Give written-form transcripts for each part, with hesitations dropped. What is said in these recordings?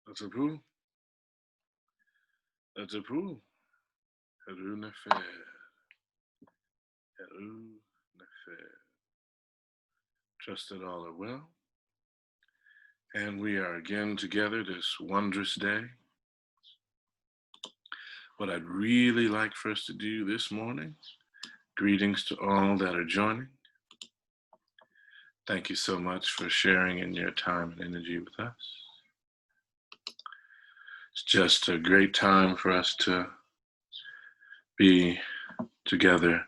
Atapu, Atapu, Haru Nefer, Haru Nefer. Trust that all are well. And we are again together this wondrous day. What I'd really like for us to do this morning, greetings to all that are joining. Thank you so much for sharing in your time and energy with us. It's just a great time for us to be together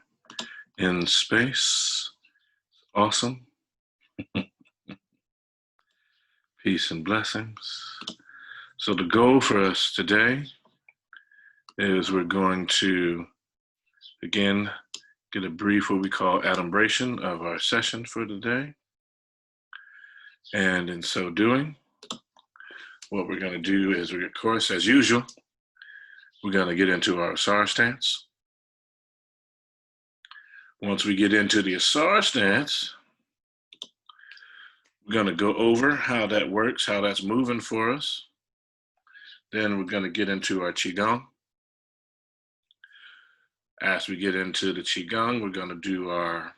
in space. Awesome. Peace and blessings. So the goal for us today is we're going to, again, get a brief what we call adumbration of our session for today. And in so doing, what we're going to do is, of course, as usual, we're going to get into our Asar Stance. Once we get into the Asar Stance, we're going to go over how that works, how that's moving for us. Then we're going to get into our Qigong. As we get into the Qigong, we're going to do our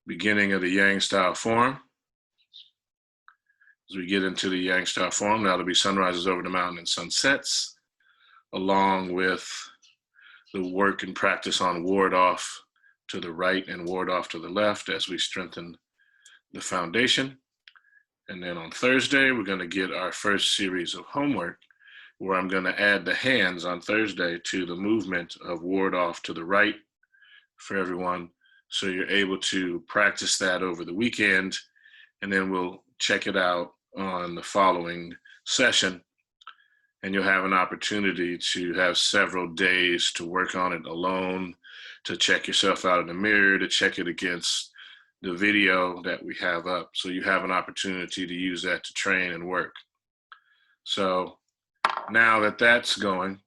beginning of the Yang style form. As we get into the Yang style form, that'll be sunrises over the mountain and sunsets, along with the work and practice on ward off to the right and ward off to the left as we strengthen the foundation. And then on Thursday, we're going to get our first series of homework, where I'm going to add the hands on Thursday to the movement of ward off to the right for everyone. So you're able to practice that over the weekend, and then we'll check it out on the following session. And you'll have an opportunity to have several days to work on it alone, to check yourself out in the mirror, to check it against the video that we have up. So you have an opportunity to use that to train and work. So now that that's going,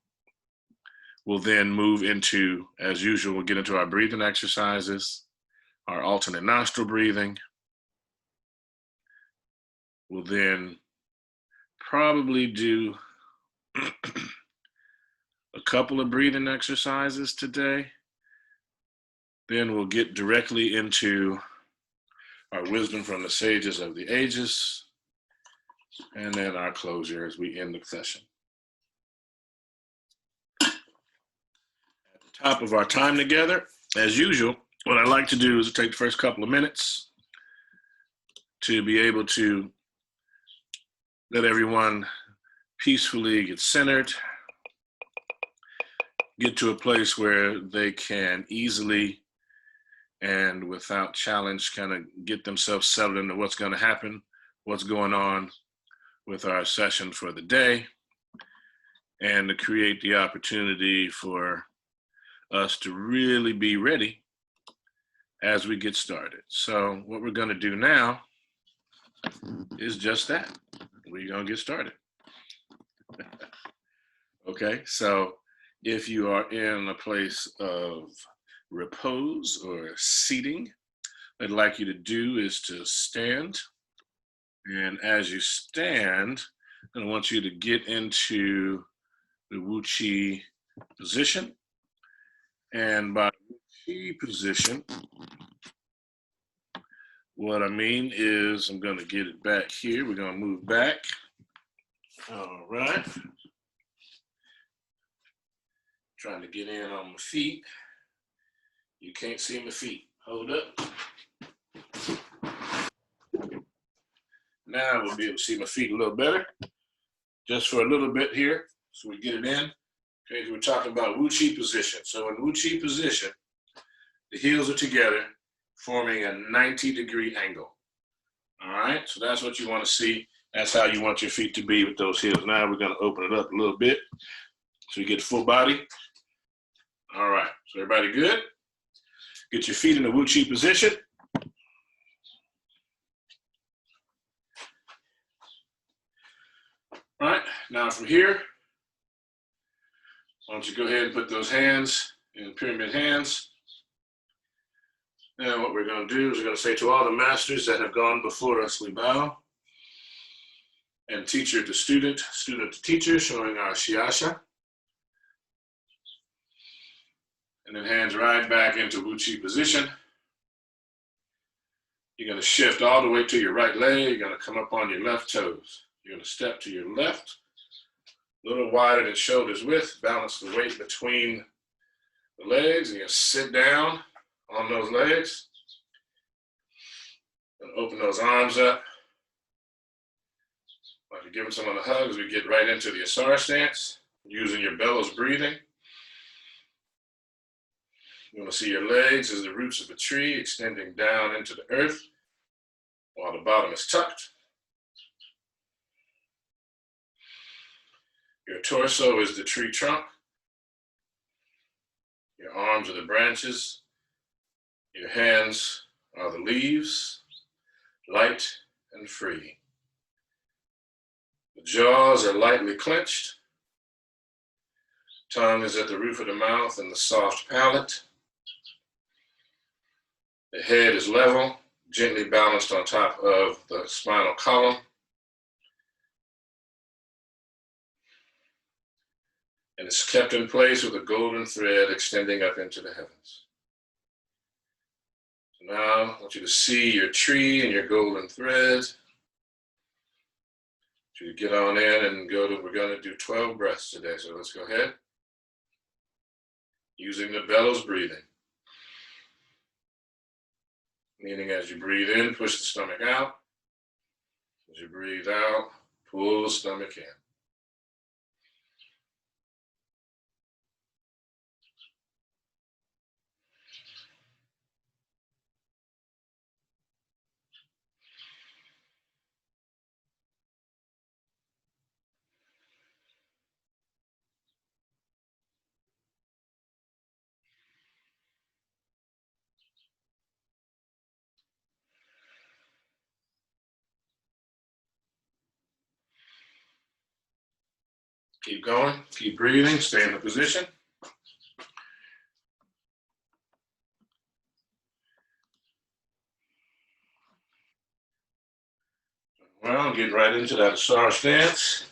we'll then move into, as usual, we'll get into our breathing exercises, our alternate nostril breathing. We'll then probably do a couple of breathing exercises today. Then we'll get directly into our wisdom from the sages of the ages, and then our closure as we end the session. At the top of our time together, as usual, what I like to do is take the first couple of minutes to be able to let everyone peacefully get centered, get to a place where they can easily and without challenge kind of get themselves settled into what's going to happen, what's going on with our session for the day, and to create the opportunity for us to really be ready as we get started. So what we're going to do now is just that. We're going to get started. Okay, so if you are in a place of repose or seating, what I'd like you to do is to stand. And as you stand, I want you to get into the Wu Qi position. And by Wu Qi position, what I mean is I'm going to get it back here. We're going to move back. All right. Trying to get in on my feet. You can't see my feet. Hold up. Now we'll be able to see my feet a little better. Just for a little bit here, so we get it in. Okay, we're talking about Wu Qi position. So in Wu Qi position, the heels are together, forming a 90-degree angle. All right, so that's what you want to see. That's how you want your feet to be with those heels. Now we're going to open it up a little bit so you get full body. All right, so everybody good? Get your feet in the Wu Qi position. All right, now from here, why don't you go ahead and put those hands in pyramid hands. And what we're going to do is we're going to say to all the masters that have gone before us, we bow. And teacher to student, student to teacher, showing our Shiasha. And then hands right back into Wuchi position. You're going to shift all the way to your right leg. You're going to come up on your left toes. You're going to step to your left, a little wider than shoulders width. Balance the weight between the legs. And you're going to sit down on those legs. And open those arms up. Like you're giving someone a hug as we get right into the Asar Stance, using your bellows breathing. You want to see your legs as the roots of a tree extending down into the earth while the bottom is tucked. Your torso is the tree trunk. Your arms are the branches. Your hands are the leaves, light and free. The jaws are lightly clenched. Tongue is at the roof of the mouth and the soft palate. The head is level, gently balanced on top of the spinal column. And it's kept in place with a golden thread extending up into the heavens. So now I want you to see your tree and your golden thread. I want you to get on in and we're going to do 12 breaths today. So let's go ahead. Using the bellows breathing. Meaning as you breathe in, push the stomach out. As you breathe out, pull the stomach in. Keep going, keep breathing, stay in the position. Well, getting right into that Asar Stance.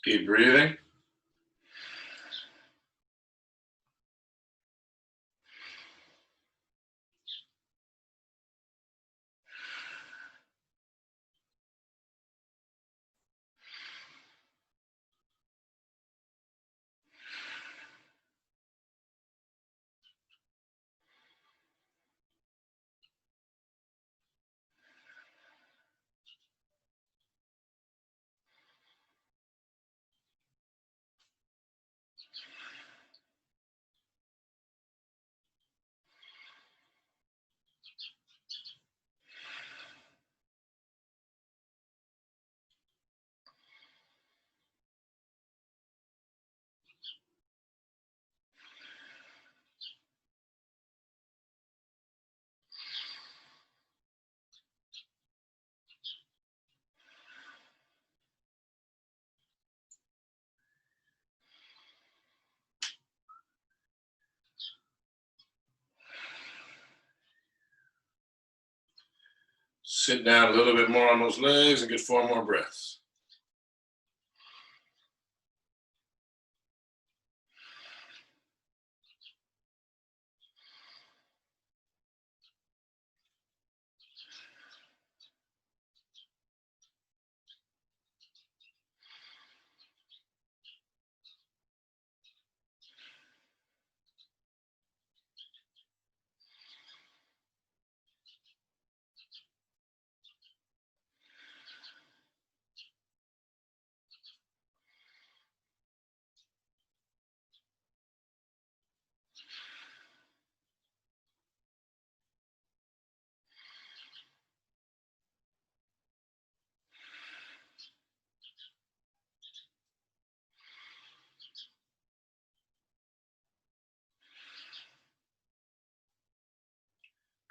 Keep breathing. Sit down a little bit more on those legs and get 4 more breaths.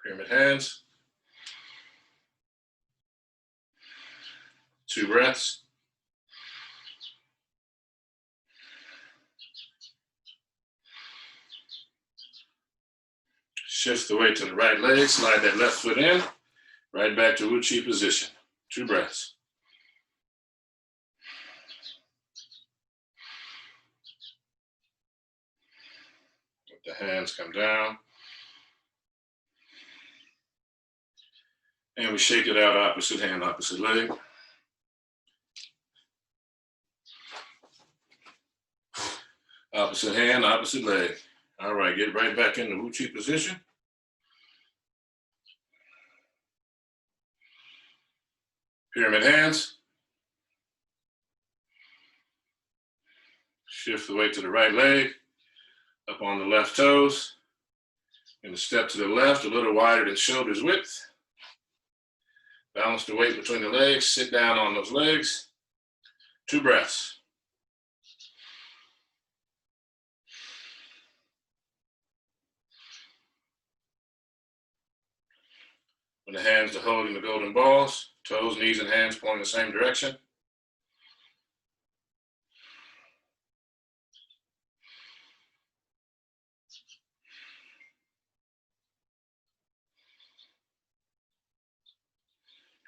Pyramid hands. 2 breaths. Shift the weight to the right leg, slide that left foot in, right back to Uchi position. 2 breaths. Let the hands come down. And we shake it out, opposite hand, opposite leg. Opposite hand, opposite leg. All right, get right back in the Uchi position. Pyramid hands. Shift the weight to the right leg, up on the left toes. And step to the left, a little wider than shoulders width. Balance the weight between the legs, sit down on those legs. 2 breaths. When the hands are holding the golden balls, toes, knees, and hands pointing the same direction.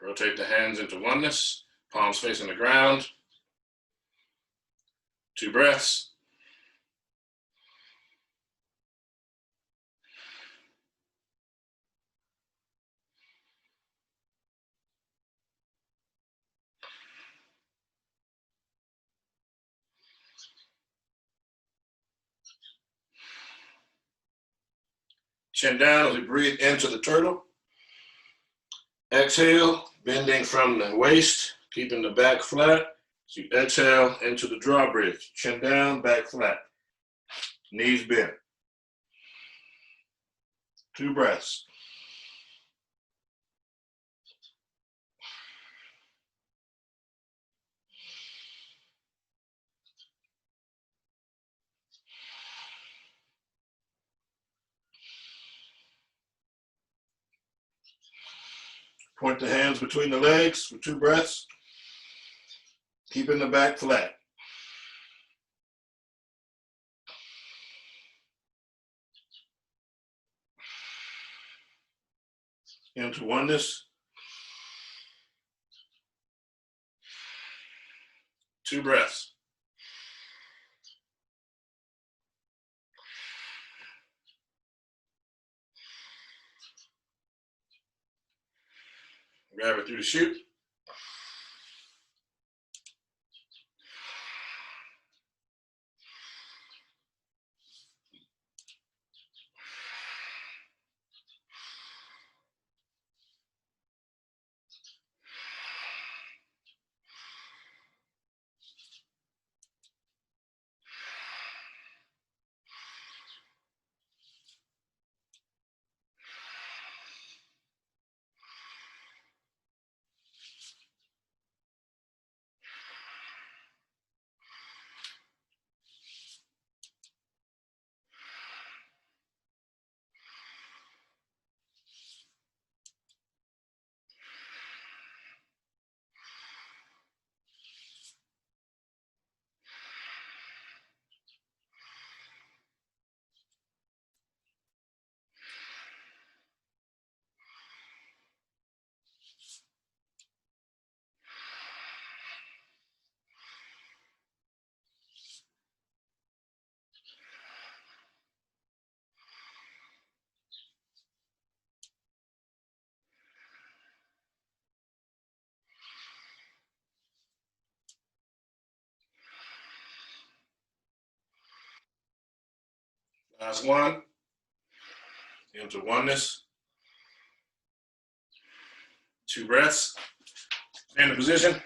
Rotate the hands into oneness, palms facing the ground. 2 breaths. Chin down as we breathe into the turtle. Exhale, bending from the waist, keeping the back flat. So you exhale into the drawbridge. Chin down, back flat. Knees bent. 2 breaths. Point the hands between the legs for 2 breaths. Keeping the back flat. Into oneness. 2 breaths. Grab it through the chute. Last one. Into oneness. 2 breaths. Stay in the position.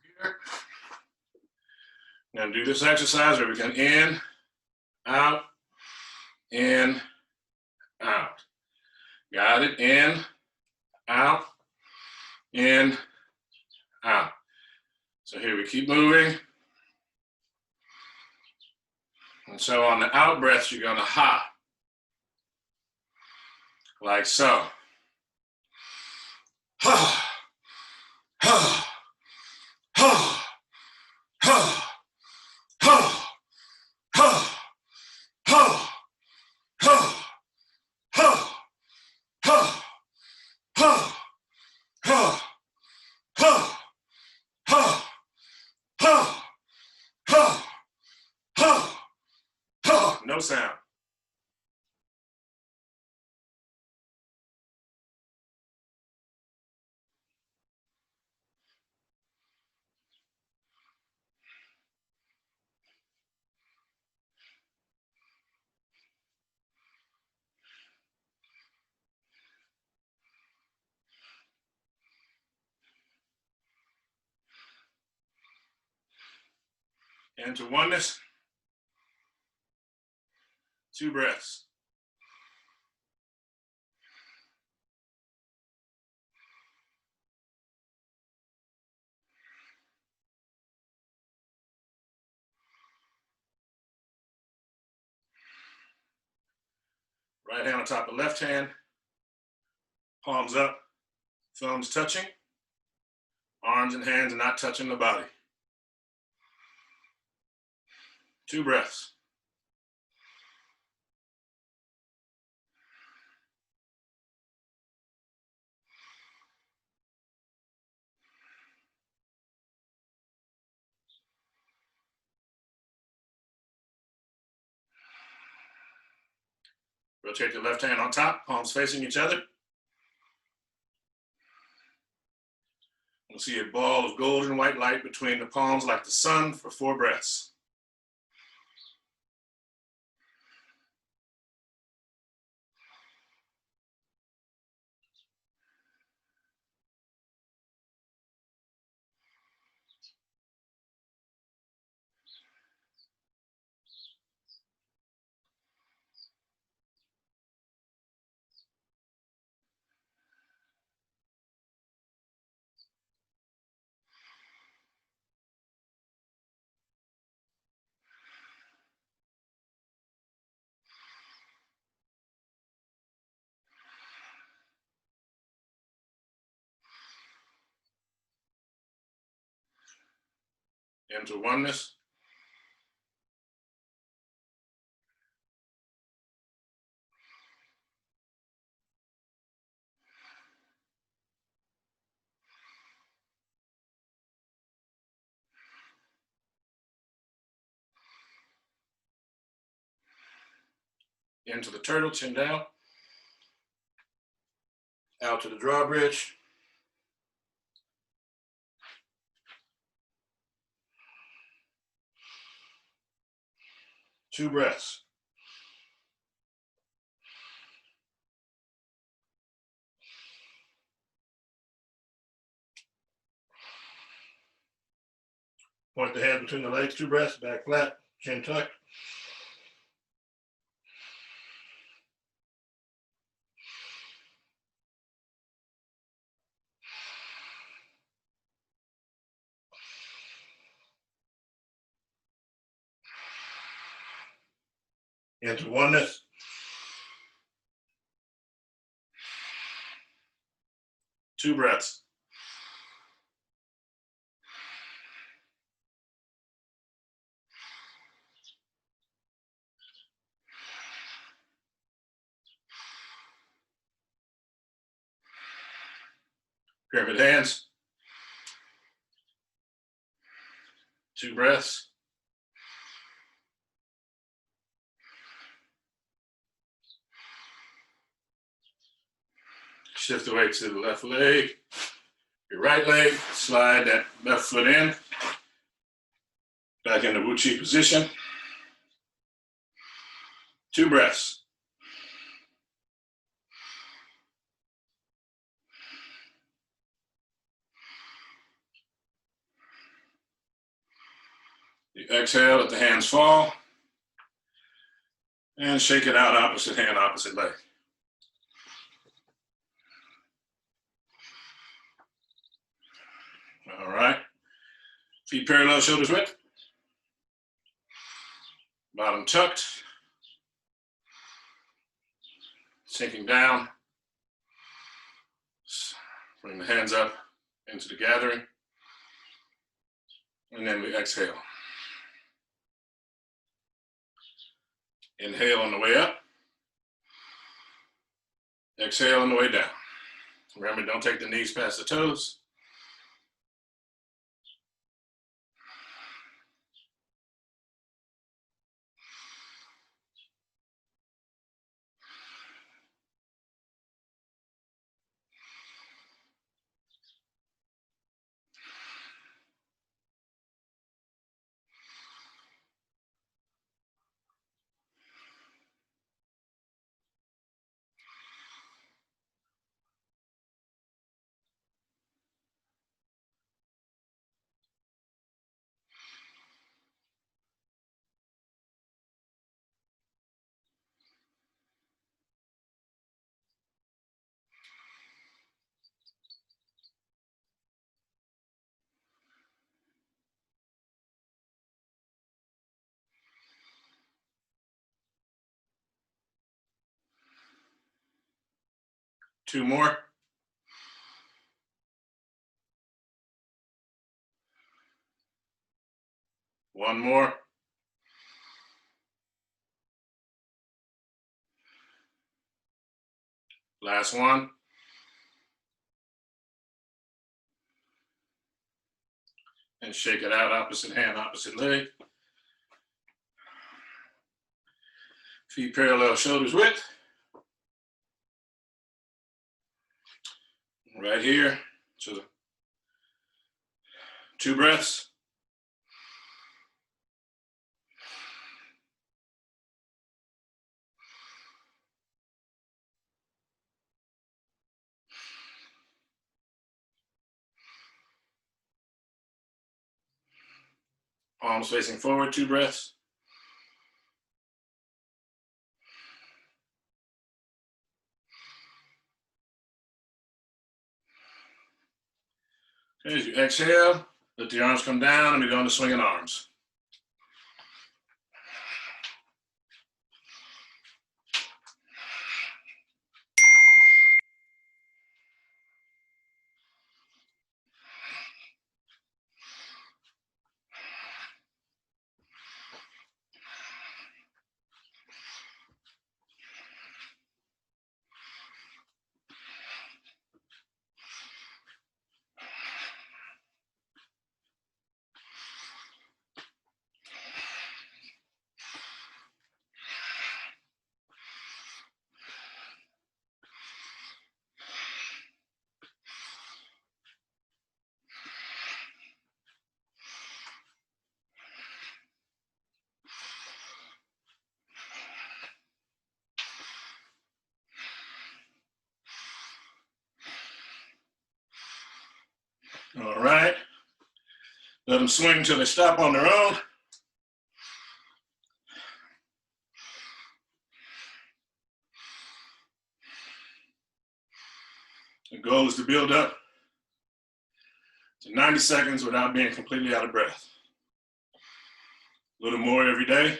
Here. Now do this exercise where we can in, out, in, out. Got it? In, out, in, out. So here we keep moving. And so on the out breaths, you're going to ha, like so. Ha, ha, ha, ha, ha, ha, ha, ha, ha, ha, ha, ha, ha, ha, ha, ha, ha, ha. No sound. Into oneness. 2 breaths. Right hand on top of left hand, palms up, thumbs touching, arms and hands are not touching the body. 2 breaths. Rotate the left hand on top, palms facing each other. We'll see a ball of golden white light between the palms like the sun for 4 breaths. Into oneness. Into the turtle, chin down. Out to the drawbridge. 2 breaths. Point the head between the legs, 2 breaths, back flat, chin tucked. Into oneness. 2 breaths. Pyramid hands. 2 breaths. Shift the weight to the left leg. Your right leg, slide that left foot in. Back into Wu Chi position. 2 breaths. You exhale, let the hands fall. And shake it out, opposite hand, opposite leg. All right. Feet parallel, shoulders width. Bottom tucked. Sinking down. Bring the hands up into the gathering. And then we exhale. Inhale on the way up. Exhale on the way down. Remember, don't take the knees past the toes. Two more. One more. Last one. And shake it out, opposite hand, opposite leg. Feet parallel, shoulders width. Right here, so 2 breaths. Palms facing forward, 2 breaths. Okay, as you exhale, let the arms come down and we go into swinging arms. All right, let them swing until they stop on their own. The goal is to build up to 90 seconds without being completely out of breath. A little more every day.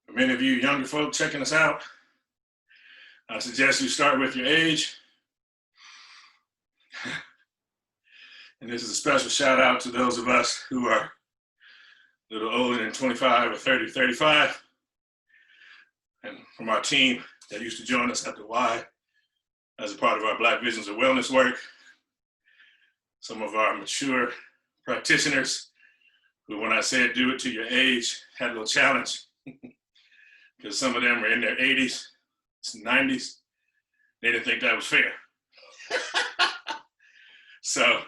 For many of you younger folks checking us out, I suggest you start with your age. And this is a special shout out to those of us who are a little older than 25 or 30, 35. And from our team that used to join us at the Y as a part of our Black Visions of Wellness work. Some of our mature practitioners who, when I said do it to your age, had a little challenge because some of them were in their 80s, 90s. They didn't think that was fair. So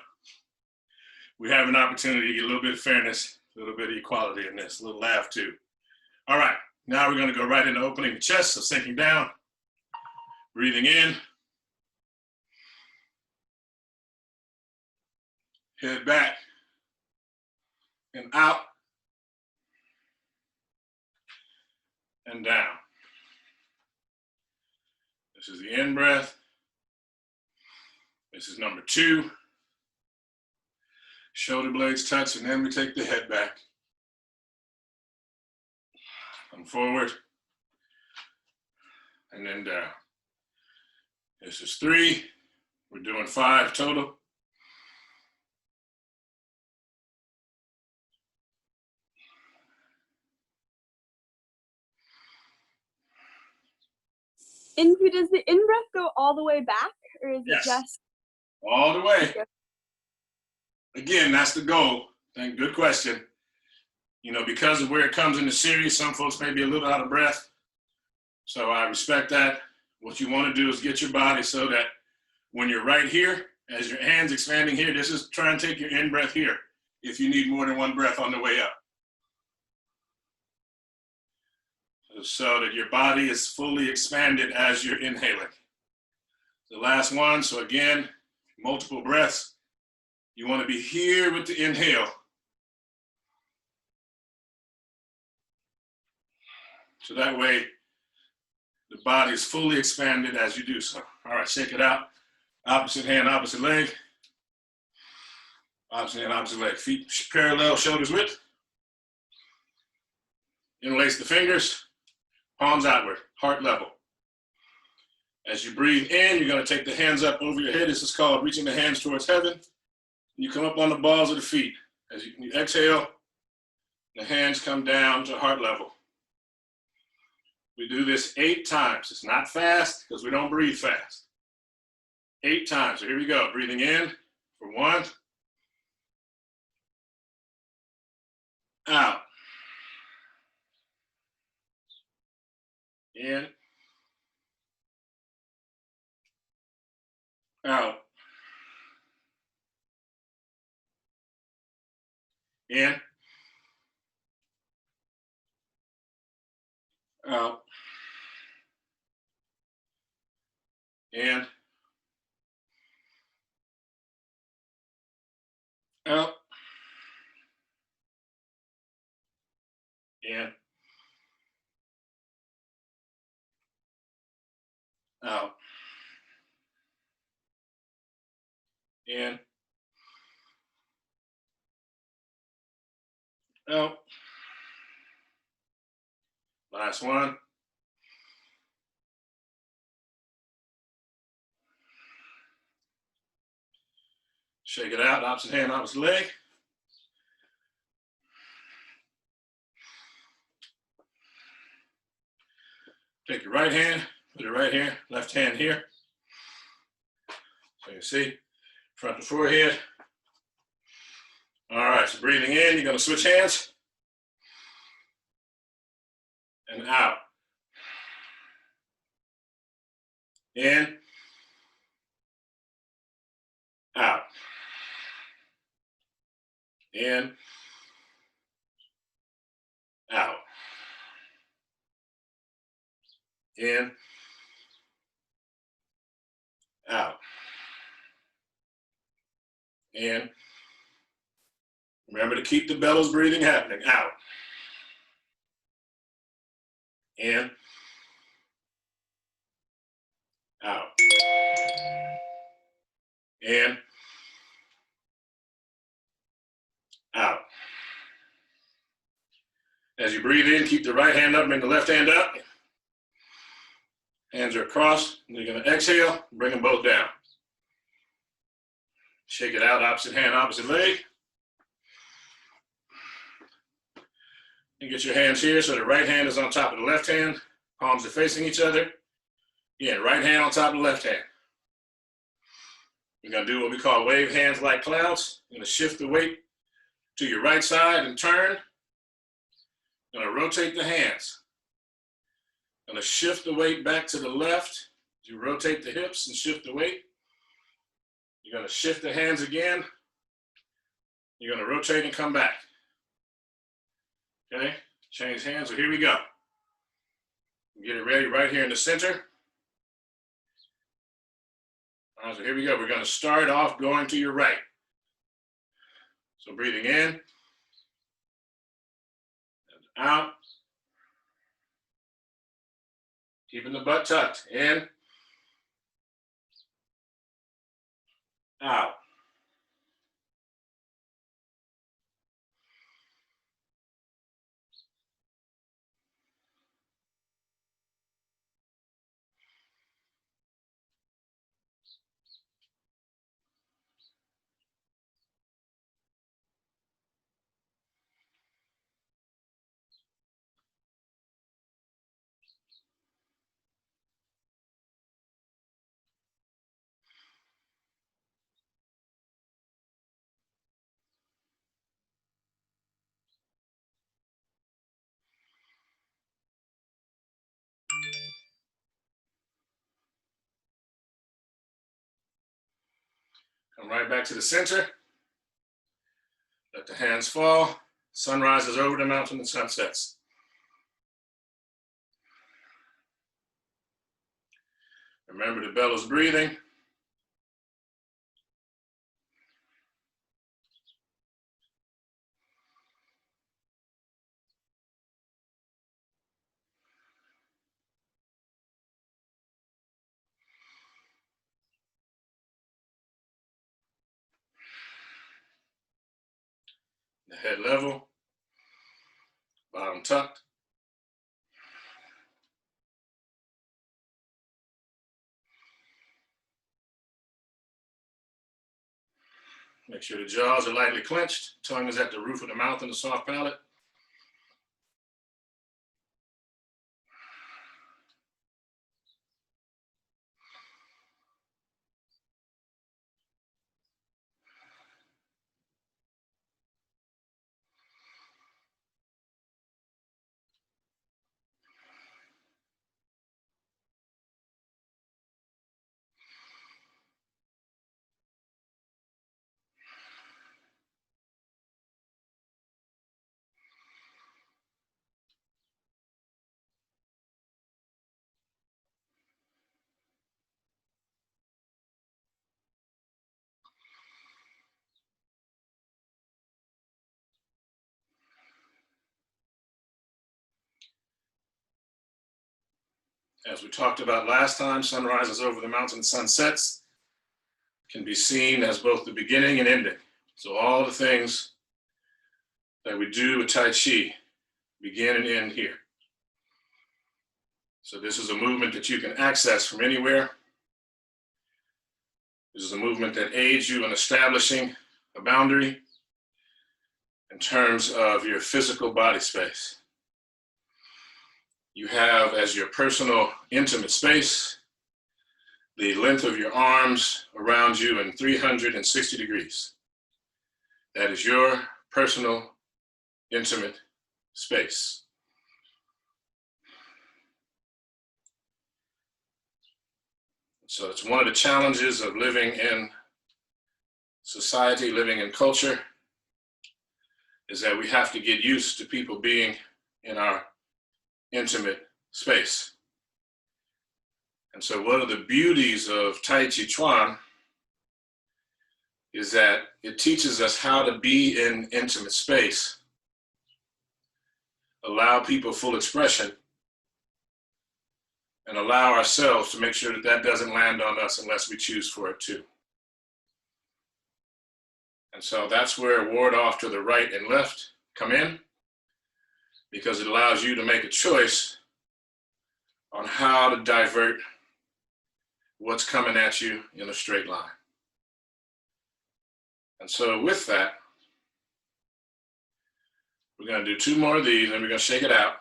we have an opportunity to get a little bit of fairness, a little bit of equality in this, a little laugh too. All right, now we're gonna go right into opening the chest, so sinking down, breathing in, head back and out and down. This is the in breath. This is number 2. Shoulder blades touch, and then we take the head back. Come forward. And then down. This is 3. We're doing 5 total. Does the in-breath go all the way back, or is it just? All the way. Again, that's the goal. Good question. You know, because of where it comes in the series, some folks may be a little out of breath. So I respect that. What you want to do is get your body so that when you're right here, as your hand's expanding here, this is try and take your in-breath here if you need more than one breath on the way up. So that your body is fully expanded as you're inhaling. The last one, so again, multiple breaths. You want to be here with the inhale. So that way, the body is fully expanded as you do so. All right, shake it out. Opposite hand, opposite leg. Opposite hand, opposite leg. Feet parallel, shoulders width. Interlace the fingers. Palms outward, heart level. As you breathe in, you're going to take the hands up over your head. This is called reaching the hands towards heaven. You come up on the balls of the feet. As you exhale, the hands come down to heart level. We do this 8 times. It's not fast because we don't breathe fast. 8 times. So here we go. Breathing in for 1. Out. In. Out. In. Out. In. Out. In. Out. In. Out. Last one. Shake it out, opposite hand, opposite leg. Take your right hand, put it right here, left hand here. So you see, front to forehead. All right, so breathing in, you're gonna switch hands. And out. In. Out. In. Out. In. Out. In. Remember to keep the bellows breathing happening. Out. In. Out. In. Out. As you breathe in, keep the right hand up, bring the left hand up. Hands are across. You're going to exhale, bring them both down. Shake it out, opposite hand, opposite leg. And get your hands here so the right hand is on top of the left hand. Palms are facing each other. Again, right hand on top of the left hand. We're going to do what we call wave hands like clouds. You're going to shift the weight to your right side and turn. You're going to rotate the hands. Going to shift the weight back to the left. You rotate the hips and shift the weight. You're going to shift the hands again. You're going to rotate and come back. Okay, change hands. So here we go. Get it ready right here in the center. All right, so here we go. We're going to start off going to your right. So breathing in and out. Keeping the butt tucked. In. Out. Come right back to the center. Let the hands fall. Sun rises over the mountain and sun sets. Remember the bellows breathing. The head level, bottom tucked. Make sure the jaws are lightly clenched. Tongue is at the roof of the mouth and the soft palate. As we talked about last time, sun rises over the mountain, sun sets can be seen as both the beginning and ending. So all the things that we do with Tai Chi begin and end here. So this is a movement that you can access from anywhere. This is a movement that aids you in establishing a boundary in terms of your physical body space. You have as your personal intimate space the length of your arms around you in 360 degrees. That is your personal intimate space. So it's one of the challenges of living in society, living in culture, is that we have to get used to people being in our intimate space. And so one of the beauties of Taijiquan is that it teaches us how to be in intimate space, allow people full expression, and allow ourselves to make sure that that doesn't land on us unless we choose for it to. And so that's where ward off to the right and left come in, because it allows you to make a choice on how to divert what's coming at you in a straight line. And so with that, we're going to do 2 more of these and we're going to shake it out.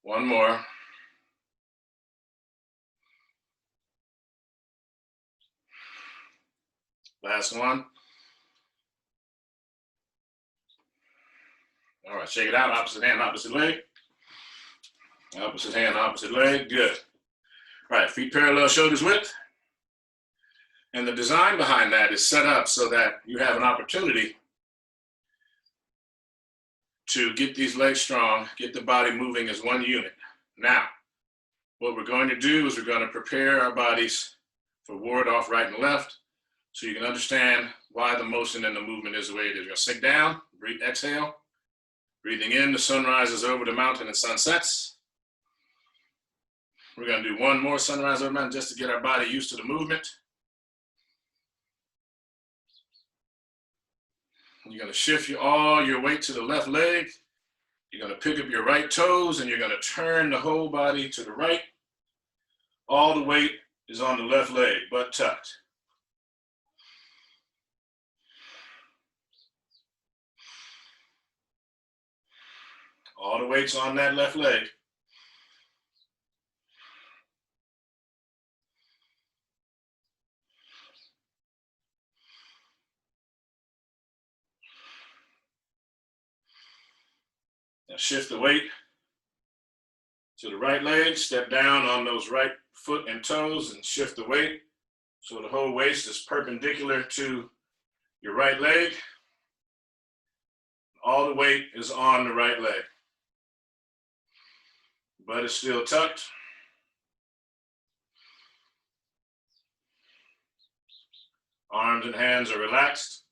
1 more. Last one. All right, shake it out. Opposite hand, opposite leg. Opposite hand, opposite leg. Good. All right, feet parallel, shoulders width. And the design behind that is set up so that you have an opportunity to get these legs strong, get the body moving as one unit. Now, what we're going to do is we're going to prepare our bodies for ward off right and left so you can understand why the motion and the movement is the way it is. You're going to sink down, breathe, exhale. Breathing in, the sun rises over the mountain and sun sets. We're going to do 1 more sunrise over the mountain just to get our body used to the movement. You're going to shift all your weight to the left leg. You're going to pick up your right toes and you're going to turn the whole body to the right. All the weight is on the left leg, butt tucked. All the weight's on that left leg. Now shift the weight to the right leg, step down on those right foot and toes and shift the weight So the whole waist is perpendicular to your right leg. All the weight is on the right leg. Butt is still tucked. Arms and hands are relaxed.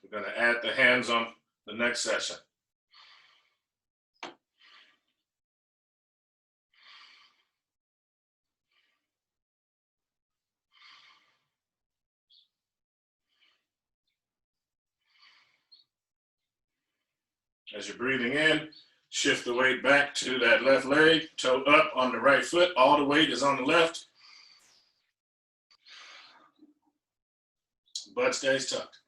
We're going to add the hands on the next session. As you're breathing in, shift the weight back to that left leg, toe up on the right foot. All the weight is on the left. Butt stays tucked.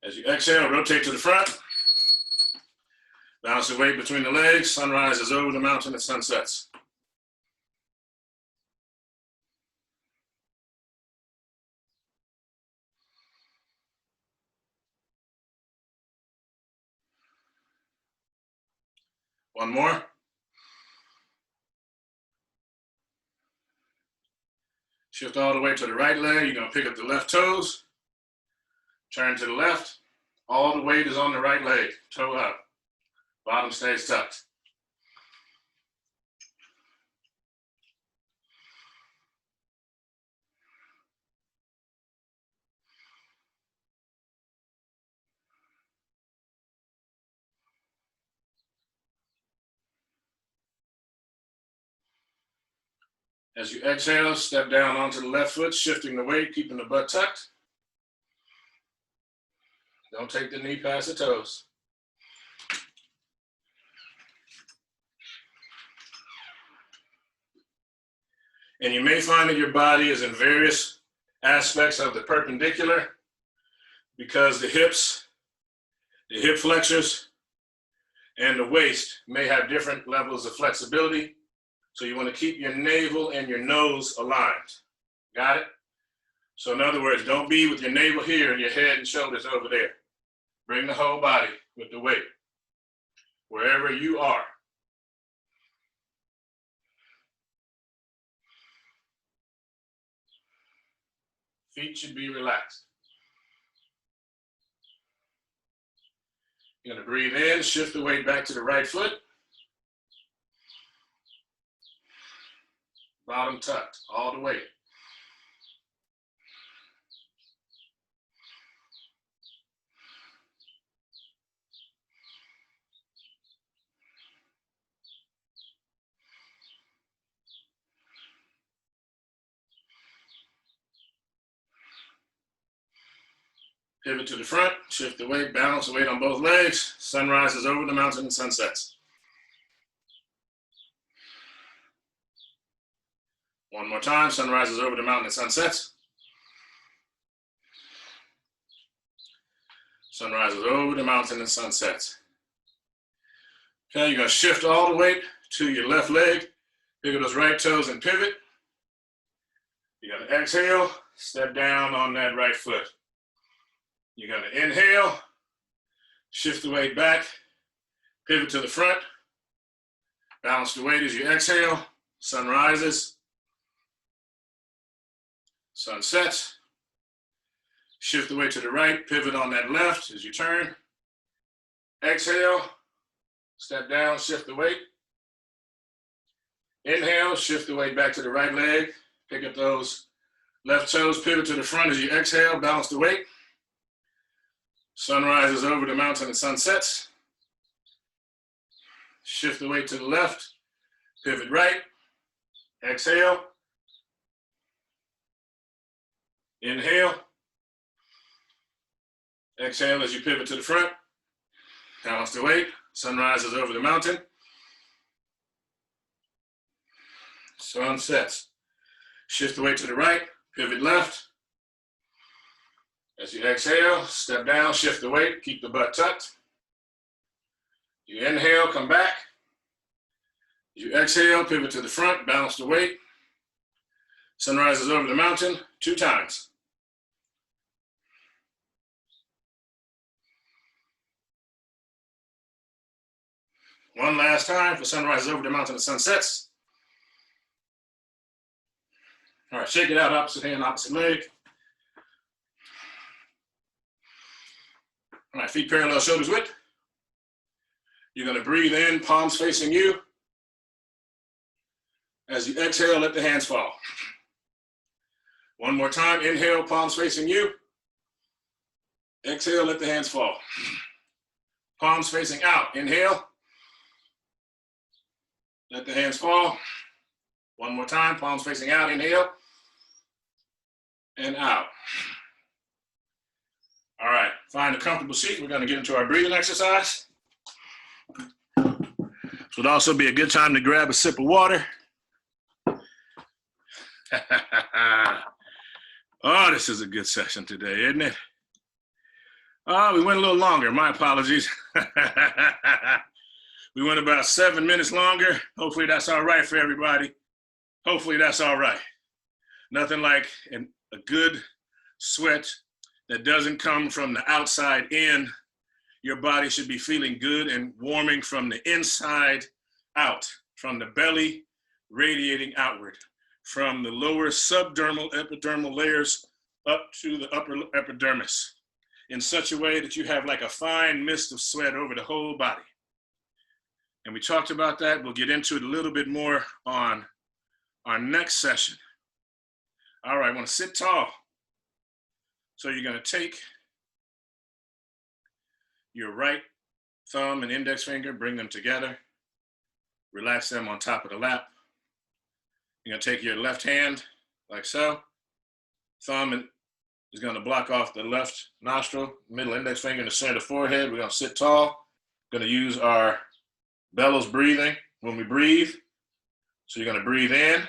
As you exhale, rotate to the front. Balance the weight between the legs. Sun rises over the mountain and sun sets. One more. Shift all the way to the right leg. You're going to pick up the left toes. Turn to the left. All the weight is on the right leg. Toe up. Bottom stays tucked. As you exhale, step down onto the left foot, shifting the weight, keeping the butt tucked. Don't take the knee past the toes. And you may find that your body is in various aspects of the perpendicular because the hips, the hip flexors, and the waist may have different levels of flexibility. So you want to keep your navel and your nose aligned. Got it? So in other words, don't be with your navel here and your head and shoulders over there. Bring the whole body with the weight, wherever you are. Feet should be relaxed. You're going to breathe in, shift the weight back to the right foot. Bottom tucked, all the way. Pivot to the front, shift the weight, balance the weight on both legs. Sun rises over the mountain and sun sets. One more time, sun rises over the mountain and sun sets. Sun rises over the mountain and sun sets. Okay, you're gonna shift all the weight to your left leg. Pick up those right toes and pivot. You're gonna exhale, step down on that right foot. You're gonna inhale, shift the weight back, pivot to the front, balance the weight as you exhale, sun rises, sun sets, shift the weight to the right, pivot on that left as you turn, exhale, step down, shift the weight, inhale, shift the weight back to the right leg, pick up those left toes, pivot to the front as you exhale, balance the weight. Sun rises over the mountain and sun sets. Shift the weight to the left, pivot right, exhale, inhale, exhale as you pivot to the front, balance the weight, sun rises over the mountain, sun sets. Shift the weight to the right, pivot left. As you exhale, step down, shift the weight, keep the butt tucked. You inhale, come back. You exhale, pivot to the front, balance the weight. Sun rises over the mountain 2 times. One last time for sun rises over the mountain and sun sets. All right, shake it out, opposite hand, opposite leg. All right, feet parallel, shoulders width. You're gonna breathe in, palms facing you. As you exhale, let the hands fall. One more time, inhale, palms facing you. Exhale, let the hands fall. Palms facing out, inhale. Let the hands fall. One more time, palms facing out, inhale. And out. All right, find a comfortable seat. We're gonna get into our breathing exercise. This would also be a good time to grab a sip of water. Oh, this is a good session today, isn't it? Oh, we went a little longer, my apologies. We went about 7 minutes longer. Hopefully that's all right for everybody. Hopefully that's all right. Nothing like a good sweat that doesn't come from the outside in. Your body should be feeling good and warming from the inside out, from the belly radiating outward, from the lower subdermal, epidermal layers up to the upper epidermis, in such a way that you have like a fine mist of sweat over the whole body. And we talked about that. We'll get into it a little bit more on our next session. All right, I want to sit tall. So you're going to take your right thumb and index finger, bring them together, relax them on top of the lap. You're going to take your left hand like so. Thumb is going to block off the left nostril, middle index finger in the center of the forehead. We're going to sit tall. Going to use our bellows breathing when we breathe. So you're going to breathe in,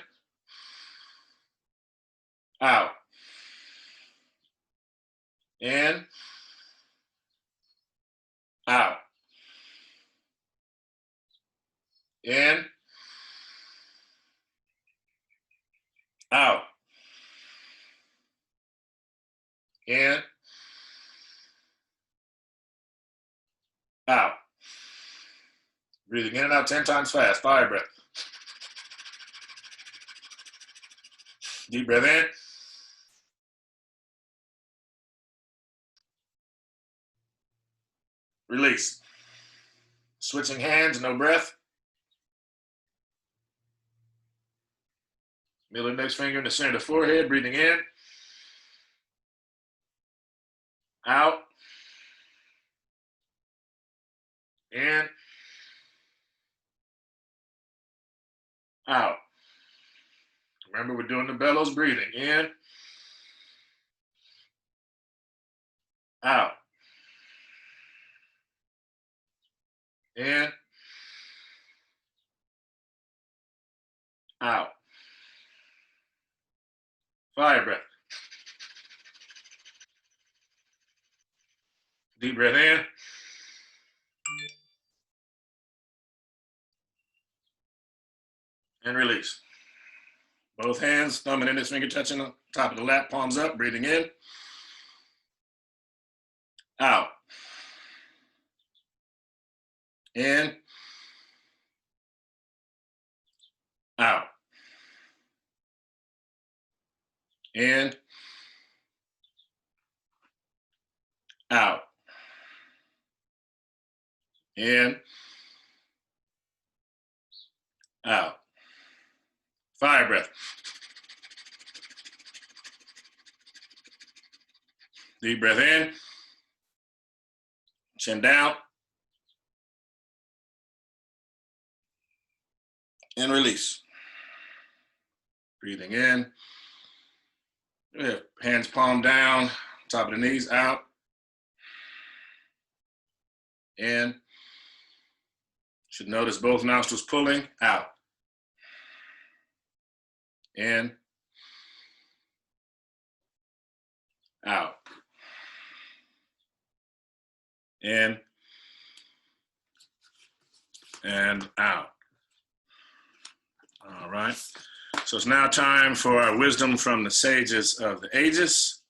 out, in, out, in, out, in, out. Breathing in and out 10 times fast. Fire breath. Deep breath in. Release. Switching hands, no breath. Middle index finger in the center of the forehead, breathing in. Out. In. Out. Remember, we're doing the bellows breathing. In. Out. In. Out. Fire breath. Deep breath in. And release. Both hands, thumb and index finger touching the top of the lap, palms up, breathing in. Out. In. Out. In. Out. In. Out. Fire breath. Deep breath in. Chin down. And release. Breathing in. Hands palm down, top of the knees, out. In. Should notice both nostrils pulling, out. In. Out. In. And out. All right. So it's now time for our wisdom from the sages of the ages.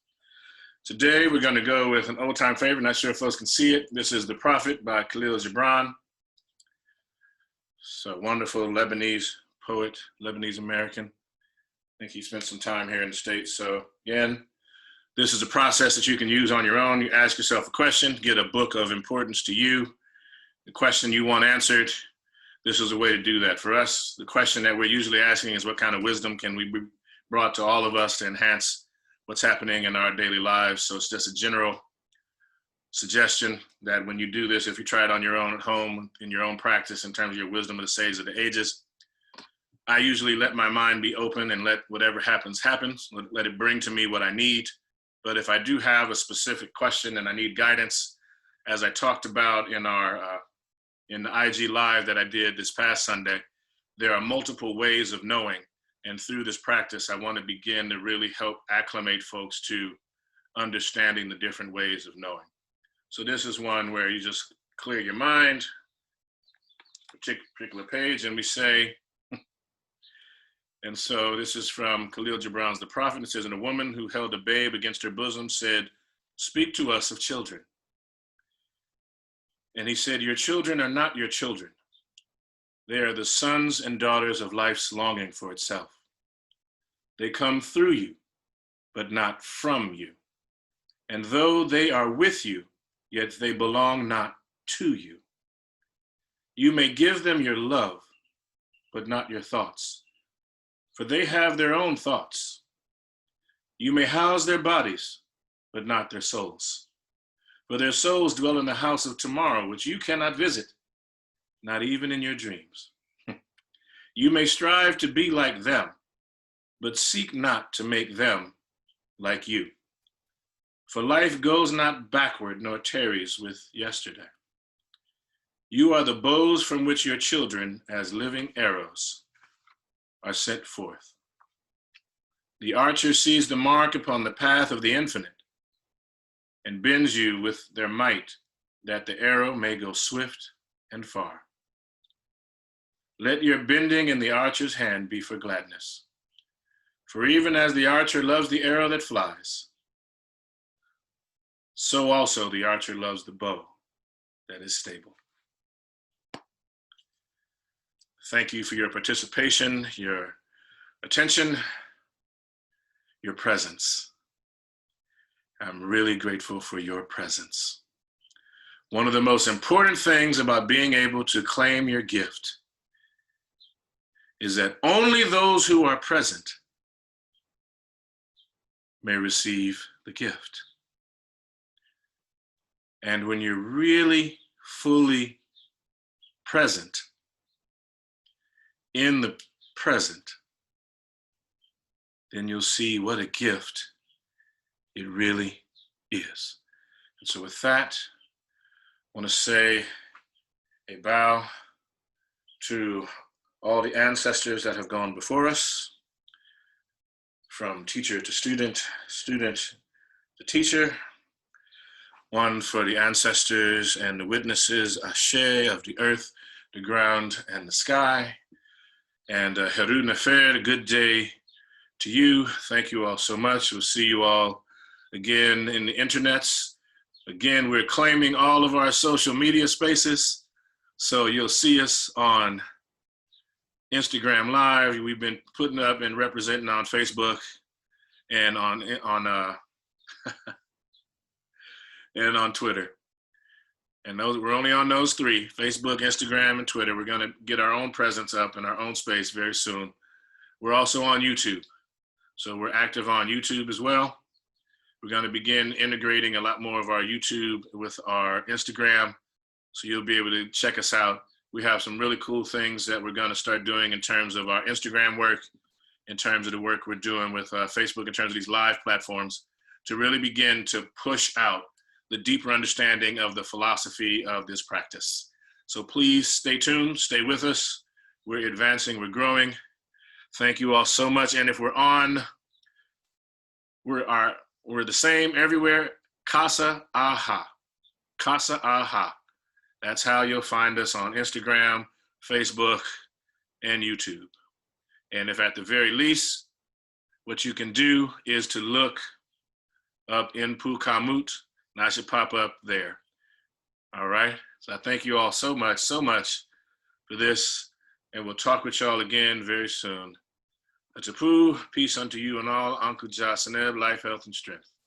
Today we're going to go with an old-time favorite. Not sure if folks can see it. This is The Prophet by Khalil Gibran. So wonderful Lebanese poet, Lebanese American. I think he spent some time here in the States. So again, this is a process that you can use on your own. You ask yourself a question, get a book of importance to you, the question you want answered. This is a way to do that. For us, the question that we're usually asking is what kind of wisdom can we be brought to all of us to enhance what's happening in our daily lives. So it's just a general suggestion that when you do this, if you try it on your own at home, in your own practice, in terms of your wisdom of the sages of the ages, I usually let my mind be open and let whatever happens, happens. Let it bring to me what I need. But if I do have a specific question and I need guidance, as I talked about in the IG Live that I did this past Sunday, there are multiple ways of knowing. And through this practice, I want to begin to really help acclimate folks to understanding the different ways of knowing. So this is one where you just clear your mind, particular page, and we say, and so this is from Khalil Gibran's The Prophet. It says, and a woman who held a babe against her bosom said, speak to us of children. And he said, your children are not your children. They are the sons and daughters of life's longing for itself. They come through you, but not from you. And though they are with you, yet they belong not to you. You may give them your love, but not your thoughts, for they have their own thoughts. You may house their bodies, but not their souls. For their souls dwell in the house of tomorrow, which you cannot visit, not even in your dreams. You may strive to be like them, but seek not to make them like you. For life goes not backward nor tarries with yesterday. You are the bows from which your children, as living arrows, are sent forth. The archer sees the mark upon the path of the infinite and bends you with their might, that the arrow may go swift and far. Let your bending in the archer's hand be for gladness. For even as the archer loves the arrow that flies, so also the archer loves the bow that is stable. Thank you for your participation, your attention, your presence. I'm really grateful for your presence. One of the most important things about being able to claim your gift is that only those who are present may receive the gift. And when you're really fully present in the present, then you'll see what a gift it really is. And so with that, I want to say a bow to all the ancestors that have gone before us, from teacher to student, student to teacher. One for the ancestors and the witnesses, Ashe, of the earth, the ground, and the sky. And Heru Nefer, a good day to you. Thank you all so much. We'll see you all again in the internets. Again, we're claiming all of our social media spaces. So you'll see us on Instagram Live. We've been putting up and representing on Facebook and on and on Twitter. And those, we're only on those three: Facebook, Instagram, and Twitter. We're gonna get our own presence up in our own space very soon. We're also on YouTube. So we're active on YouTube as well. We're gonna begin integrating a lot more of our YouTube with our Instagram. So you'll be able to check us out. We have some really cool things that we're gonna start doing in terms of our Instagram work, in terms of the work we're doing with Facebook, in terms of these live platforms, to really begin to push out the deeper understanding of the philosophy of this practice. So please stay tuned, stay with us. We're advancing, we're growing. Thank you all so much. And if we're on, we're the same everywhere. KhASA Aha. KhASA Aha. That's how you'll find us on Instagram, Facebook, and YouTube. And if at the very least, what you can do is to look up in Pu Kamut, and I should pop up there. All right. So I thank you all so much for this. And we'll talk with y'all again very soon. Atapu, peace unto you and all. Uncle Jocelyn, life, health, and strength.